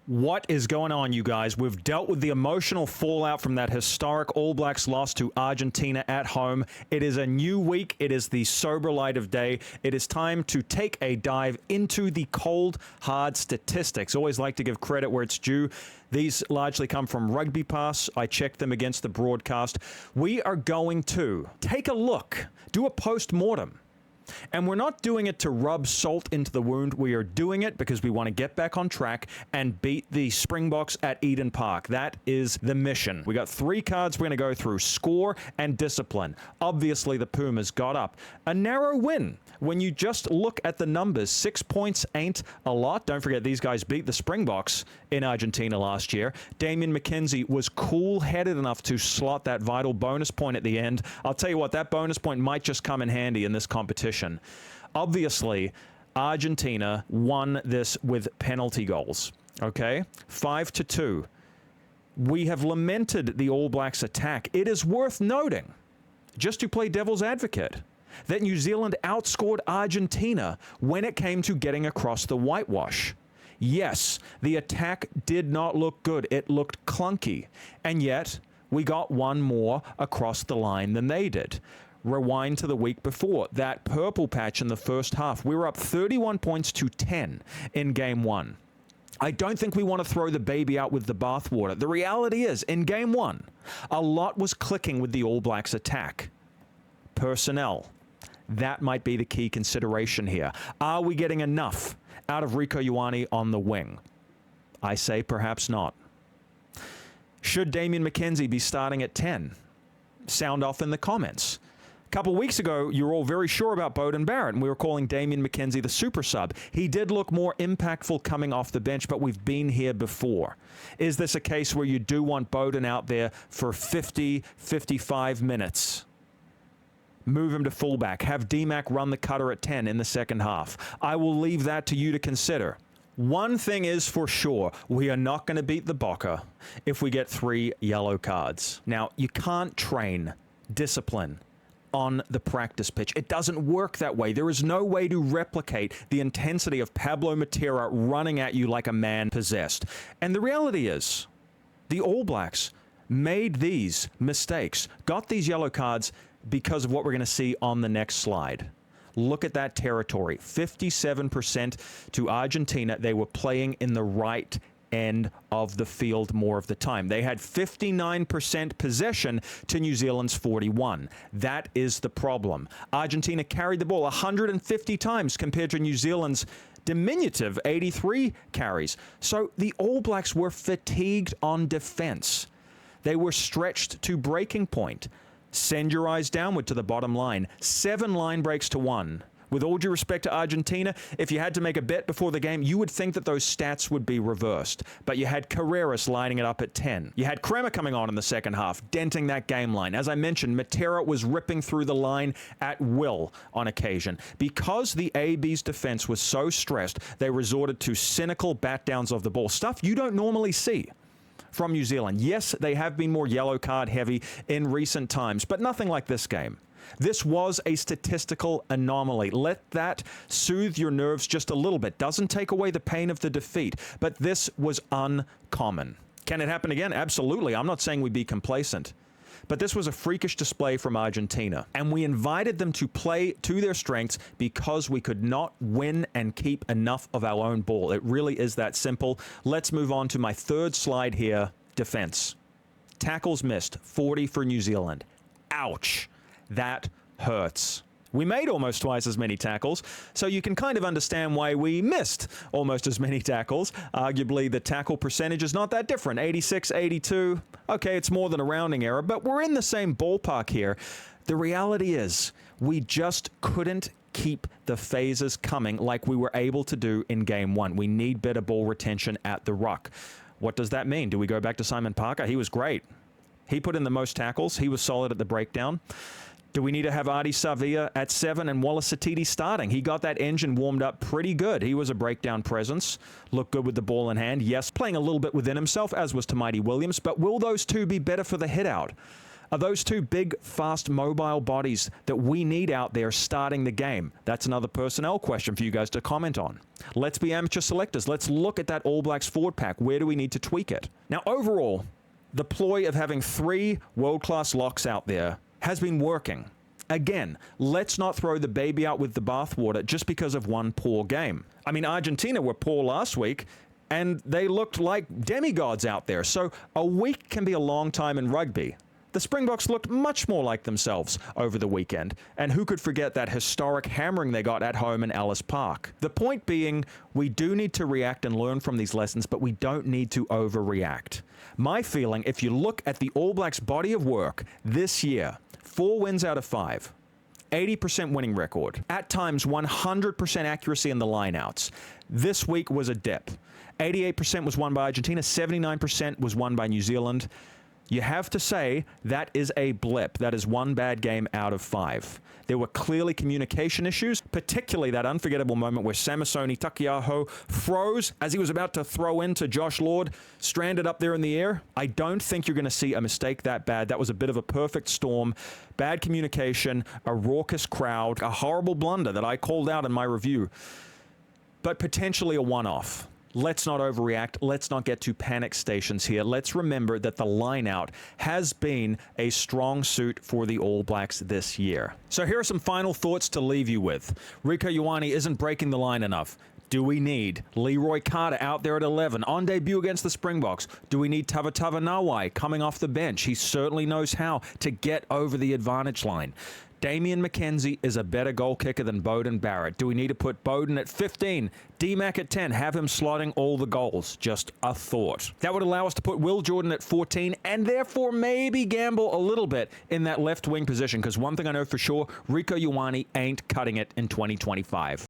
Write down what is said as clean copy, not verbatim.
What is going on, you guys? We've dealt with the emotional fallout from that historic All Blacks loss to Argentina at home. It is a new week. It is the sober light of day. It is time to take a dive into the cold, hard statistics. Always like to give credit where it's due. These largely come from Rugby Pass. I checked them against the broadcast. We are going to take a look, do a post-mortem. And we're not doing it to rub salt into the wound. We are doing it because we want to get back on track and beat the Springboks at Eden Park. That is the mission. We got 3 cards we're going to go through: score and discipline. Obviously, the Pumas got up. A narrow win. When you just look at the numbers, 6 points ain't a lot. Don't forget, these guys beat the Springboks in Argentina last year. Damian McKenzie was cool-headed enough to slot that vital bonus point at the end. I'll tell you what, that bonus point might just come in handy in this competition. Obviously, Argentina won this with penalty goals, okay? 5-2. We have lamented the All Blacks attack. It is worth noting, just to play devil's advocate, that New Zealand outscored Argentina when it came to getting across the whitewash. Yes, the attack did not look good. It looked clunky. And yet, we got one more across the line than they did. Rewind to the week before. That purple patch in the first half. We were up 31 points to 10 in game 1. I don't think we want to throw the baby out with the bathwater. The reality is, in game 1, a lot was clicking with the All Blacks attack. Personnel. That might be the key consideration here. Are we getting enough out of Rieko Ioane on the wing? I say perhaps not. Should Damian McKenzie be starting at 10? Sound off in the comments. A couple weeks ago, you were all very sure about Beauden Barrett, and we were calling Damian McKenzie the super sub. He did look more impactful coming off the bench, but we've been here before. Is this a case where you do want Beauden out there for 50, 55 minutes? Move him to fullback. Have D-Mac run the cutter at 10 in the second half. I will leave that to you to consider. One thing is for sure, we are not going to beat the Bokke if we get 3 yellow cards. Now, you can't train discipline on the practice pitch. It doesn't work that way. There is no way to replicate the intensity of Pablo Matera running at you like a man possessed. And the reality is, the All Blacks made these mistakes, got these yellow cards because of what we're going to see on the next slide. Look at that territory. 57% to Argentina. They were playing in the right end of the field more of the time. They had 59% possession to New Zealand's 41. That is the problem. Argentina carried the ball 150 times compared to New Zealand's diminutive 83 carries. So the All Blacks were fatigued on defense. They were stretched to breaking point. Send your eyes downward to the bottom line. 7 line breaks to 1. With all due respect to Argentina, if you had to make a bet before the game, you would think that those stats would be reversed. But you had Carreras lining it up at 10. You had Kremer coming on in the second half, denting that game line. As I mentioned, Matera was ripping through the line at will on occasion. Because the AB's defense was so stressed, they resorted to cynical bat downs of the ball, stuff you don't normally see from New Zealand. Yes, they have been more yellow card heavy in recent times, but nothing like this game. This was a statistical anomaly. Let that soothe your nerves just a little bit. Doesn't take away the pain of the defeat, but this was uncommon. Can it happen again? Absolutely. I'm not saying we be complacent. But this was a freakish display from Argentina, and we invited them to play to their strengths because we could not win and keep enough of our own ball. It really is that simple. Let's move on to my third slide here, defense. Tackles missed, 40 for New Zealand. Ouch. That hurts. We made almost twice as many tackles, so you can kind of understand why we missed almost as many tackles. Arguably, the tackle percentage is not that different. 86, 82. Okay, it's more than a rounding error, but we're in the same ballpark here. The reality is, we just couldn't keep the phases coming like we were able to do in game 1. We need better ball retention at the ruck. What does that mean? Do we go back to Simon Parker? He was great. He put in the most tackles. He was solid at the breakdown. Do we need to have Adi Savia at 7 and Wallace Satiti starting? He got that engine warmed up pretty good. He was a breakdown presence. Looked good with the ball in hand. Yes, playing a little bit within himself, as was Tamaiti Williams. But will those two be better for the hit out? Are those two big, fast, mobile bodies that we need out there starting the game? That's another personnel question for you guys to comment on. Let's be amateur selectors. Let's look at that All Blacks forward pack. Where do we need to tweak it? Now, overall, the ploy of having 3 world-class locks out there has been working. Again, let's not throw the baby out with the bathwater just because of one poor game. I mean, Argentina were poor last week, and they looked like demigods out there. So a week can be a long time in rugby. The Springboks looked much more like themselves over the weekend, and who could forget that historic hammering they got at home in Ellis Park? The point being, we do need to react and learn from these lessons, but we don't need to overreact. My feeling, if you look at the All Blacks' body of work this year, 4 wins out of 5, 80% winning record, at times 100% accuracy in the lineouts. This week was a dip. 88% was won by Argentina, 79% was won by New Zealand. You have to say that is a blip. That is one bad game out of 5. There were clearly communication issues, particularly that unforgettable moment where Samisoni Takiaho froze as he was about to throw into Josh Lord, stranded up there in the air. I don't think you're going to see a mistake that bad. That was a bit of a perfect storm. Bad communication, a raucous crowd, a horrible blunder that I called out in my review, but potentially a one-off. Let's not overreact. Let's not get to panic stations here. Let's remember that the lineout has been a strong suit for the All Blacks this year. So here are some final thoughts to leave you with. Rieko Ioane isn't breaking the line enough. Do we need Leroy Carter out there at 11 on debut against the Springboks? Do we need Tavatava Nawai coming off the bench? He certainly knows how to get over the advantage line. Damian McKenzie is a better goal kicker than Beauden Barrett. Do we need to put Beauden at 15, D-Mac at 10, have him slotting all the goals? Just a thought. That would allow us to put Will Jordan at 14 and therefore maybe gamble a little bit in that left wing position, because one thing I know for sure, Rieko Ioane ain't cutting it in 2025.